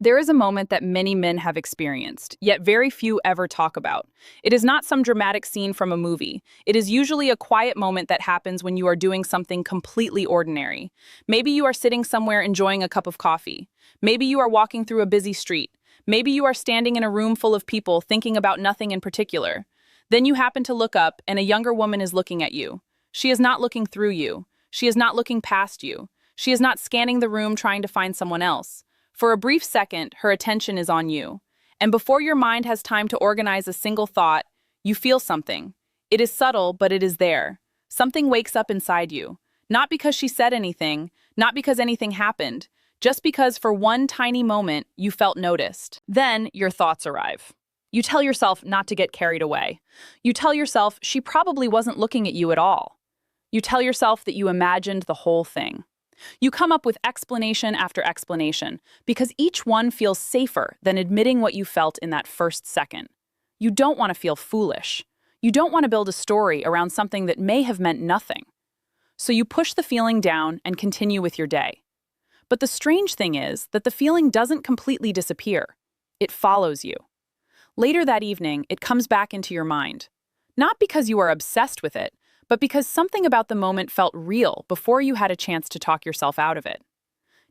There is a moment that many men have experienced, yet very few ever talk about. It is not some dramatic scene from a movie. It is usually a quiet moment that happens when you are doing something completely ordinary. Maybe you are sitting somewhere enjoying a cup of coffee. Maybe you are walking through a busy street. Maybe you are standing in a room full of people thinking about nothing in particular. Then you happen to look up and a younger woman is looking at you. She is not looking through you. She is not looking past you. She is not scanning the room trying to find someone else. For a brief second, her attention is on you. And before your mind has time to organize a single thought, you feel something. It is subtle, but it is there. Something wakes up inside you. Not because she said anything, not because anything happened, just because for one tiny moment you felt noticed. Then your thoughts arrive. You tell yourself not to get carried away. You tell yourself she probably wasn't looking at you at all. You tell yourself that you imagined the whole thing. You come up with explanation after explanation, because each one feels safer than admitting what you felt in that first second. You don't want to feel foolish. You don't want to build a story around something that may have meant nothing. So you push the feeling down and continue with your day. But the strange thing is that the feeling doesn't completely disappear. It follows you. Later that evening, it comes back into your mind. Not because you are obsessed with it, but because something about the moment felt real before you had a chance to talk yourself out of it.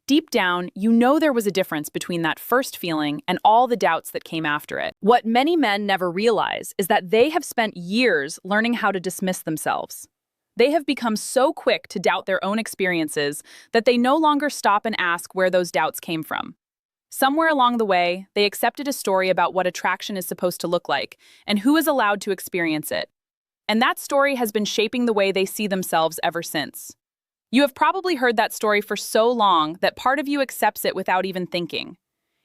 Deep down, you know there was a difference between that first feeling and all the doubts that came after it. What many men never realize is that they have spent years learning how to dismiss themselves. They have become so quick to doubt their own experiences that they no longer stop and ask where those doubts came from. Somewhere along the way, they accepted a story about what attraction is supposed to look like and who is allowed to experience it. And that story has been shaping the way they see themselves ever since. You have probably heard that story for so long that part of you accepts it without even thinking.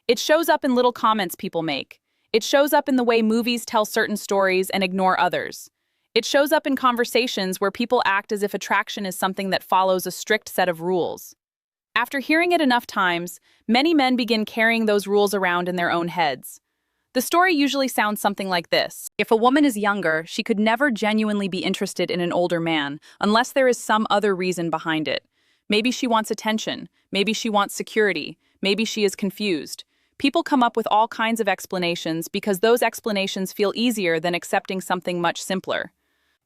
It shows up in little comments people make. It shows up in the way movies tell certain stories and ignore others. It shows up in conversations where people act as if attraction is something that follows a strict set of rules. After hearing it enough times, many men begin carrying those rules around in their own heads. The story usually sounds something like this. If a woman is younger, she could never genuinely be interested in an older man unless there is some other reason behind it. Maybe she wants attention. Maybe she wants security. Maybe she is confused. People come up with all kinds of explanations because those explanations feel easier than accepting something much simpler.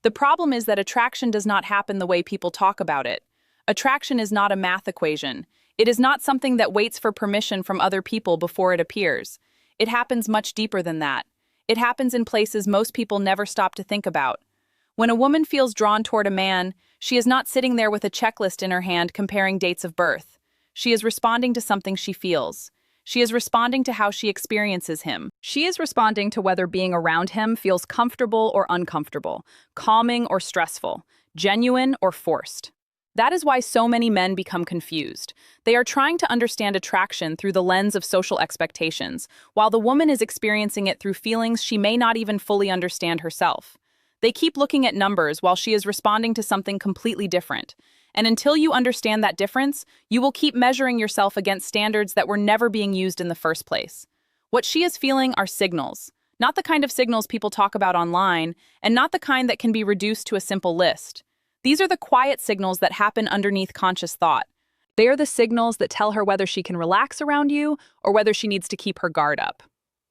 The problem is that attraction does not happen the way people talk about it. Attraction is not a math equation. It is not something that waits for permission from other people before it appears. It happens much deeper than that. It happens in places most people never stop to think about. When a woman feels drawn toward a man, she is not sitting there with a checklist in her hand comparing dates of birth. She is responding to something she feels. She is responding to how she experiences him. She is responding to whether being around him feels comfortable or uncomfortable, calming or stressful, genuine or forced. That is why so many men become confused. They are trying to understand attraction through the lens of social expectations, while the woman is experiencing it through feelings she may not even fully understand herself. They keep looking at numbers while she is responding to something completely different. And until you understand that difference, you will keep measuring yourself against standards that were never being used in the first place. What she is feeling are signals, not the kind of signals people talk about online, and not the kind that can be reduced to a simple list. These are the quiet signals that happen underneath conscious thought. They are the signals that tell her whether she can relax around you or whether she needs to keep her guard up.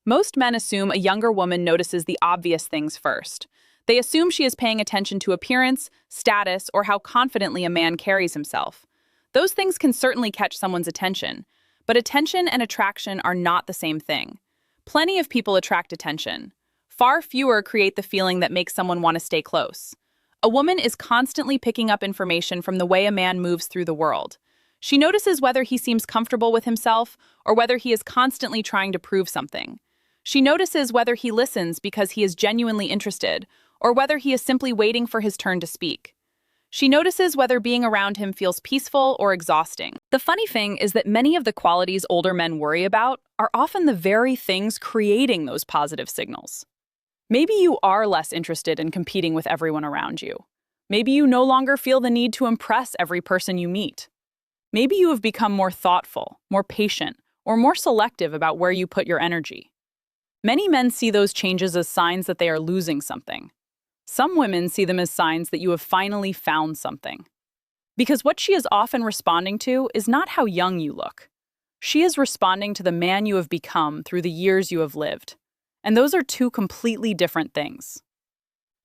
Most men assume a younger woman notices the obvious things first. They assume she is paying attention to appearance, status, or how confidently a man carries himself. Those things can certainly catch someone's attention, but attention and attraction are not the same thing. Plenty of people attract attention. Far fewer create the feeling that makes someone want to stay close. A woman is constantly picking up information from the way a man moves through the world. She notices whether he seems comfortable with himself or whether he is constantly trying to prove something. She notices whether he listens because he is genuinely interested or whether he is simply waiting for his turn to speak. She notices whether being around him feels peaceful or exhausting. The funny thing is that many of the qualities older men worry about are often the very things creating those positive signals. Maybe you are less interested in competing with everyone around you. Maybe you no longer feel the need to impress every person you meet. Maybe you have become more thoughtful, more patient, or more selective about where you put your energy. Many men see those changes as signs that they are losing something. Some women see them as signs that you have finally found something. Because what she is often responding to is not how young you look. She is responding to the man you have become through the years you have lived. And those are two completely different things.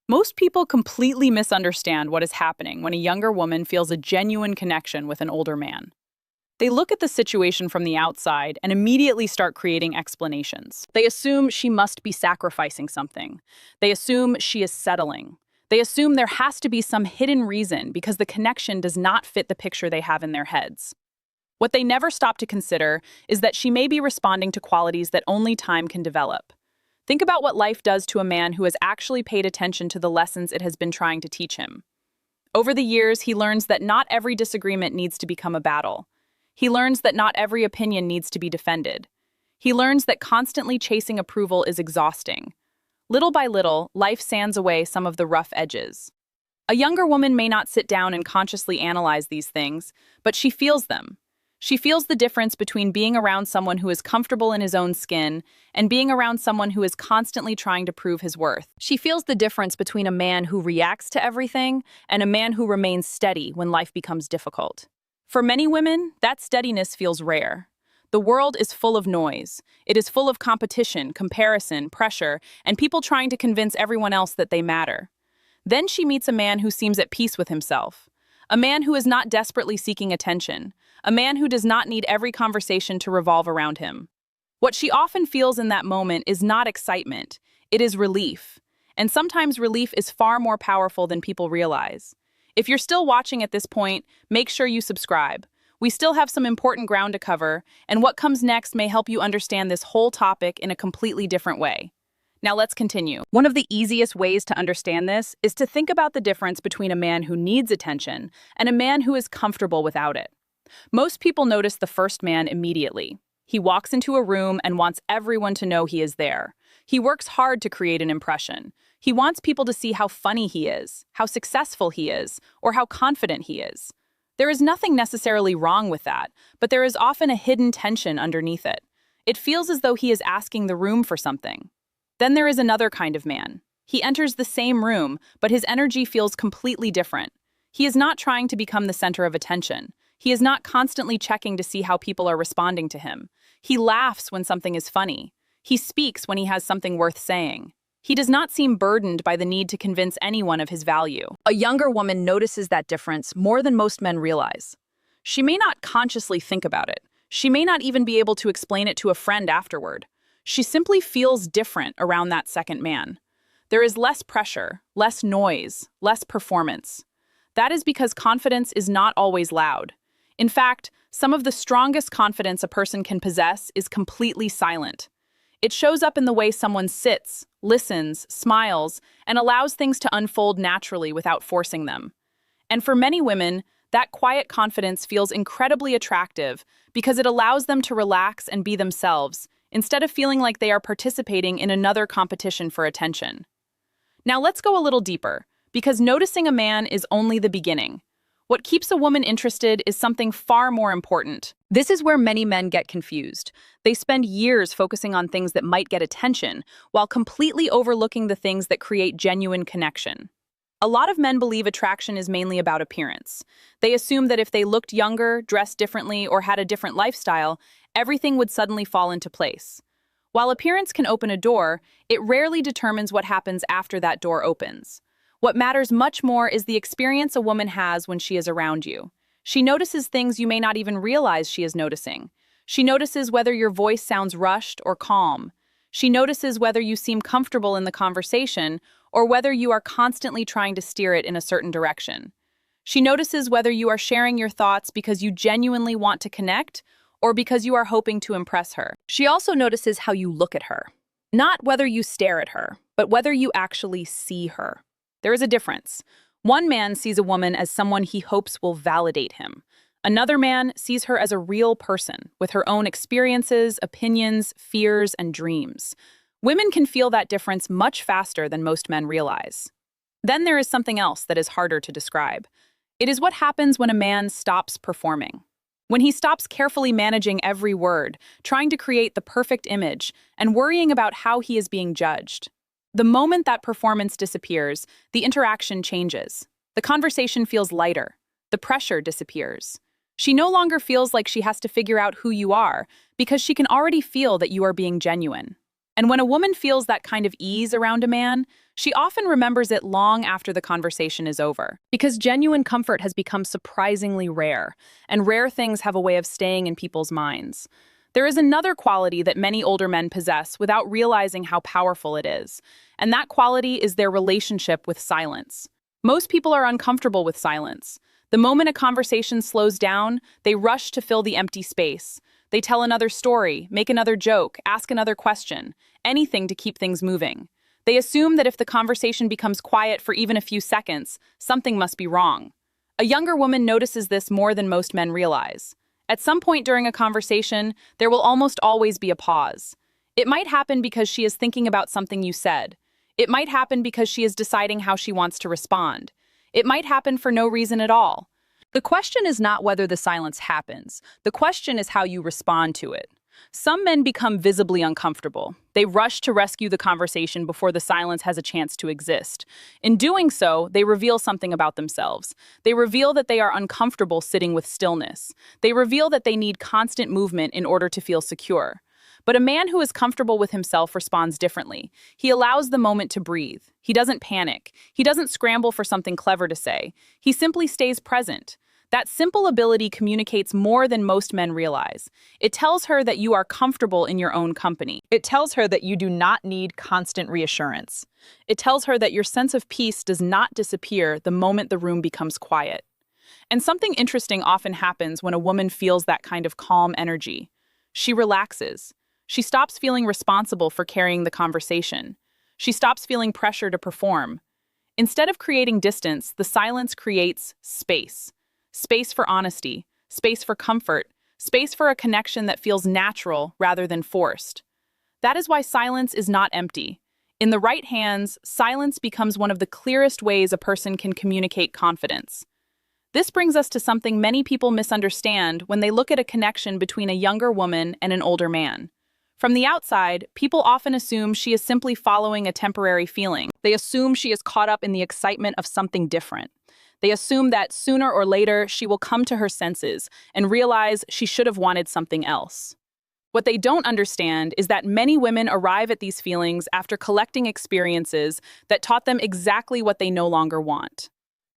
Most people completely misunderstand what is happening when a younger woman feels a genuine connection with an older man. They look at the situation from the outside and immediately start creating explanations. They assume she must be sacrificing something. They assume she is settling. They assume there has to be some hidden reason because the connection does not fit the picture they have in their heads. What they never stop to consider is that she may be responding to qualities that only time can develop. Think about what life does to a man who has actually paid attention to the lessons it has been trying to teach him. Over the years, he learns that not every disagreement needs to become a battle. He learns that not every opinion needs to be defended. He learns that constantly chasing approval is exhausting. Little by little, life sands away some of the rough edges. A younger woman may not sit down and consciously analyze these things, but she feels them. She feels the difference between being around someone who is comfortable in his own skin and being around someone who is constantly trying to prove his worth. She feels the difference between a man who reacts to everything and a man who remains steady when life becomes difficult. For many women, that steadiness feels rare. The world is full of noise. It is full of competition, comparison, pressure, and people trying to convince everyone else that they matter. Then she meets a man who seems at peace with himself. A man who is not desperately seeking attention. A man who does not need every conversation to revolve around him. What she often feels in that moment is not excitement. It is relief. And sometimes relief is far more powerful than people realize. If you're still watching at this point, make sure you subscribe. We still have some important ground to cover, and what comes next may help you understand this whole topic in a completely different way. Now let's continue. One of the easiest ways to understand this is to think about the difference between a man who needs attention and a man who is comfortable without it. Most people notice the first man immediately. He walks into a room and wants everyone to know he is there. He works hard to create an impression. He wants people to see how funny he is, how successful he is, or how confident he is. There is nothing necessarily wrong with that, but there is often a hidden tension underneath it. It feels as though he is asking the room for something. Then there is another kind of man. He enters the same room, but his energy feels completely different. He is not trying to become the center of attention. He is not constantly checking to see how people are responding to him. He laughs when something is funny. He speaks when he has something worth saying. He does not seem burdened by the need to convince anyone of his value. A younger woman notices that difference more than most men realize. She may not consciously think about it. She may not even be able to explain it to a friend afterward. She simply feels different around that second man. There is less pressure, less noise, less performance. That is because confidence is not always loud. In fact, some of the strongest confidence a person can possess is completely silent. It shows up in the way someone sits, listens, smiles, and allows things to unfold naturally without forcing them. And for many women, that quiet confidence feels incredibly attractive because it allows them to relax and be themselves, instead of feeling like they are participating in another competition for attention. Now let's go a little deeper, because noticing a man is only the beginning. What keeps a woman interested is something far more important. This is where many men get confused. They spend years focusing on things that might get attention, while completely overlooking the things that create genuine connection. A lot of men believe attraction is mainly about appearance. They assume that if they looked younger, dressed differently, or had a different lifestyle, everything would suddenly fall into place. While appearance can open a door, it rarely determines what happens after that door opens. What matters much more is the experience a woman has when she is around you. She notices things you may not even realize she is noticing. She notices whether your voice sounds rushed or calm. She notices whether you seem comfortable in the conversation or whether you are constantly trying to steer it in a certain direction. She notices whether you are sharing your thoughts because you genuinely want to connect or because you are hoping to impress her. She also notices how you look at her. Not whether you stare at her, but whether you actually see her. There is a difference. One man sees a woman as someone he hopes will validate him. Another man sees her as a real person, with her own experiences, opinions, fears, and dreams. Women can feel that difference much faster than most men realize. Then there is something else that is harder to describe. It is what happens when a man stops performing. When he stops carefully managing every word, trying to create the perfect image, and worrying about how he is being judged. The moment that performance disappears, the interaction changes. The conversation feels lighter. The pressure disappears. She no longer feels like she has to figure out who you are because she can already feel that you are being genuine. And when a woman feels that kind of ease around a man, she often remembers it long after the conversation is over. Because genuine comfort has become surprisingly rare, and rare things have a way of staying in people's minds. There is another quality that many older men possess without realizing how powerful it is, and that quality is their relationship with silence. Most people are uncomfortable with silence. The moment a conversation slows down, they rush to fill the empty space. They tell another story, make another joke, ask another question, anything to keep things moving. They assume that if the conversation becomes quiet for even a few seconds, something must be wrong. A younger woman notices this more than most men realize. At some point during a conversation, there will almost always be a pause. It might happen because she is thinking about something you said. It might happen because she is deciding how she wants to respond. It might happen for no reason at all. The question is not whether the silence happens. The question is how you respond to it. Some men become visibly uncomfortable. They rush to rescue the conversation before the silence has a chance to exist. In doing so, they reveal something about themselves. They reveal that they are uncomfortable sitting with stillness. They reveal that they need constant movement in order to feel secure. But a man who is comfortable with himself responds differently. He allows the moment to breathe. He doesn't panic. He doesn't scramble for something clever to say. He simply stays present. That simple ability communicates more than most men realize. It tells her that you are comfortable in your own company. It tells her that you do not need constant reassurance. It tells her that your sense of peace does not disappear the moment the room becomes quiet. And something interesting often happens when a woman feels that kind of calm energy. She relaxes. She stops feeling responsible for carrying the conversation. She stops feeling pressure to perform. Instead of creating distance, the silence creates space. Space for honesty, space for comfort, space for a connection that feels natural rather than forced. That is why silence is not empty. In the right hands, silence becomes one of the clearest ways a person can communicate confidence. This brings us to something many people misunderstand when they look at a connection between a younger woman and an older man. From the outside, people often assume she is simply following a temporary feeling. They assume she is caught up in the excitement of something different. They assume that sooner or later she will come to her senses and realize she should have wanted something else. What they don't understand is that many women arrive at these feelings after collecting experiences that taught them exactly what they no longer want.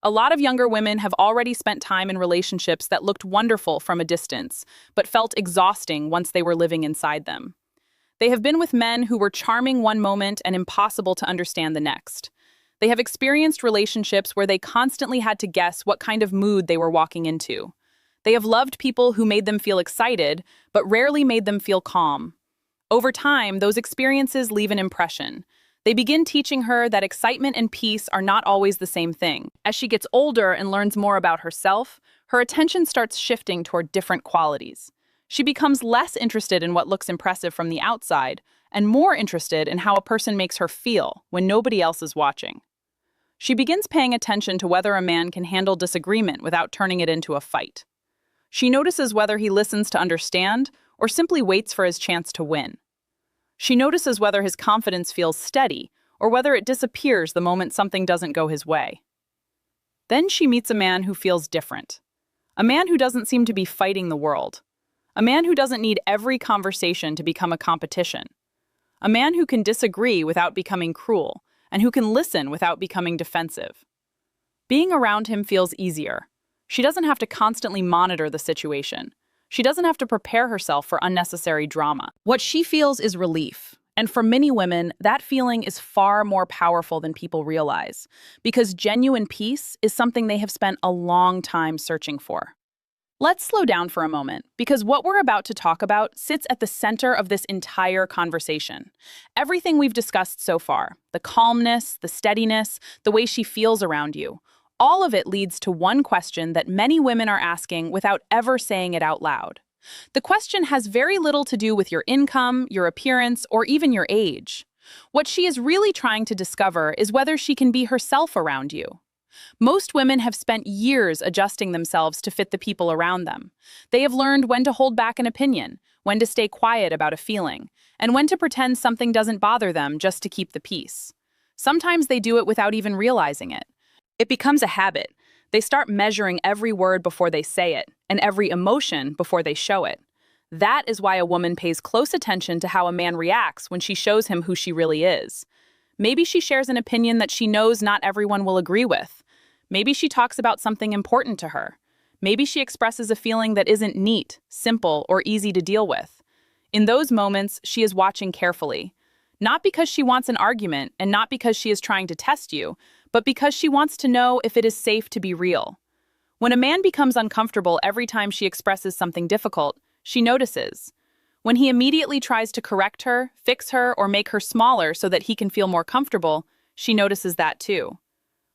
A lot of younger women have already spent time in relationships that looked wonderful from a distance, but felt exhausting once they were living inside them. They have been with men who were charming one moment and impossible to understand the next. They have experienced relationships where they constantly had to guess what kind of mood they were walking into. They have loved people who made them feel excited, but rarely made them feel calm. Over time, those experiences leave an impression. They begin teaching her that excitement and peace are not always the same thing. As she gets older and learns more about herself, her attention starts shifting toward different qualities. She becomes less interested in what looks impressive from the outside and more interested in how a person makes her feel when nobody else is watching. She begins paying attention to whether a man can handle disagreement without turning it into a fight. She notices whether he listens to understand or simply waits for his chance to win. She notices whether his confidence feels steady or whether it disappears the moment something doesn't go his way. Then she meets a man who feels different. A man who doesn't seem to be fighting the world. A man who doesn't need every conversation to become a competition. A man who can disagree without becoming cruel, and who can listen without becoming defensive. Being around him feels easier. She doesn't have to constantly monitor the situation. She doesn't have to prepare herself for unnecessary drama. What she feels is relief. And for many women, that feeling is far more powerful than people realize, because genuine peace is something they have spent a long time searching for. Let's slow down for a moment, because what we're about to talk about sits at the center of this entire conversation. Everything we've discussed so far, the calmness, the steadiness, the way she feels around you, all of it leads to one question that many women are asking without ever saying it out loud. The question has very little to do with your income, your appearance, or even your age. What she is really trying to discover is whether she can be herself around you. Most women have spent years adjusting themselves to fit the people around them. They have learned when to hold back an opinion, when to stay quiet about a feeling, and when to pretend something doesn't bother them just to keep the peace. Sometimes they do it without even realizing it. It becomes a habit. They start measuring every word before they say it, and every emotion before they show it. That is why a woman pays close attention to how a man reacts when she shows him who she really is. Maybe she shares an opinion that she knows not everyone will agree with. Maybe she talks about something important to her. Maybe she expresses a feeling that isn't neat, simple, or easy to deal with. In those moments, she is watching carefully. Not because she wants an argument and not because she is trying to test you, but because she wants to know if it is safe to be real. When a man becomes uncomfortable every time she expresses something difficult, she notices. When he immediately tries to correct her, fix her, or make her smaller so that he can feel more comfortable, she notices that too.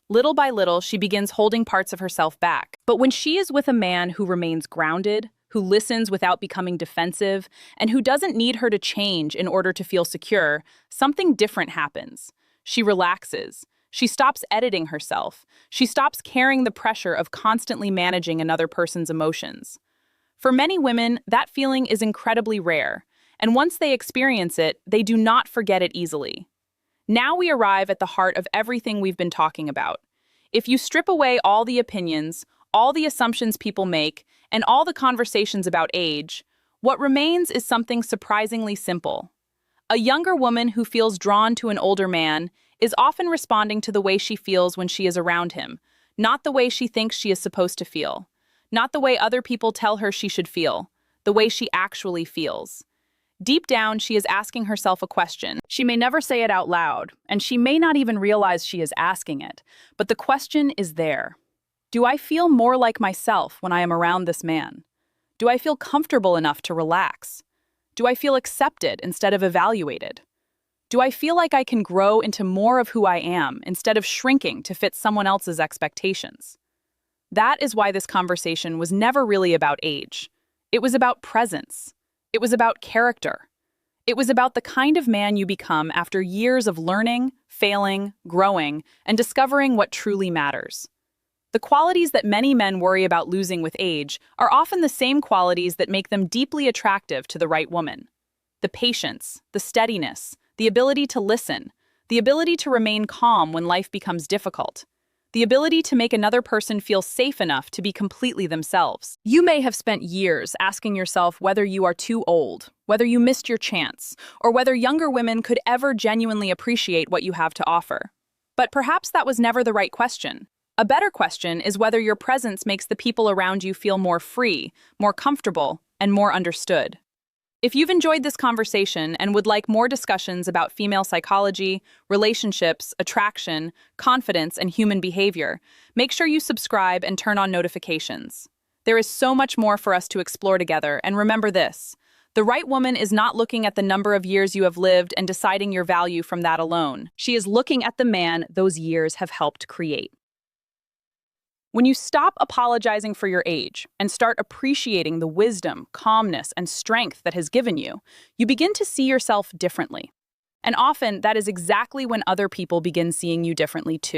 Little by little, she begins holding parts of herself back. But when she is with a man who remains grounded, who listens without becoming defensive, and who doesn't need her to change in order to feel secure, something different happens. She relaxes. She stops editing herself. She stops carrying the pressure of constantly managing another person's emotions. For many women, that feeling is incredibly rare, and once they experience it, they do not forget it easily. Now we arrive at the heart of everything we've been talking about. If you strip away all the opinions, all the assumptions people make, and all the conversations about age, what remains is something surprisingly simple. A younger woman who feels drawn to an older man is often responding to the way she feels when she is around him, not the way she thinks she is supposed to feel, not the way other people tell her she should feel, the way she actually feels. Deep down, she is asking herself a question. She may never say it out loud, and she may not even realize she is asking it, but the question is there. Do I feel more like myself when I am around this man? Do I feel comfortable enough to relax? Do I feel accepted instead of evaluated? Do I feel like I can grow into more of who I am instead of shrinking to fit someone else's expectations? That is why this conversation was never really about age. It was about presence. It was about character. It was about the kind of man you become after years of learning, failing, growing, and discovering what truly matters. The qualities that many men worry about losing with age are often the same qualities that make them deeply attractive to the right woman. The patience, the steadiness, the ability to listen, the ability to remain calm when life becomes difficult, the ability to make another person feel safe enough to be completely themselves. You may have spent years asking yourself whether you are too old, whether you missed your chance, or whether younger women could ever genuinely appreciate what you have to offer. But perhaps that was never the right question. A better question is whether your presence makes the people around you feel more free, more comfortable, and more understood. If you've enjoyed this conversation and would like more discussions about female psychology, relationships, attraction, confidence, and human behavior, make sure you subscribe and turn on notifications. There is so much more for us to explore together, and remember this: the right woman is not looking at the number of years you have lived and deciding your value from that alone. She is looking at the man those years have helped create. When you stop apologizing for your age and start appreciating the wisdom, calmness, and strength that has given you, you begin to see yourself differently. And often, that is exactly when other people begin seeing you differently too.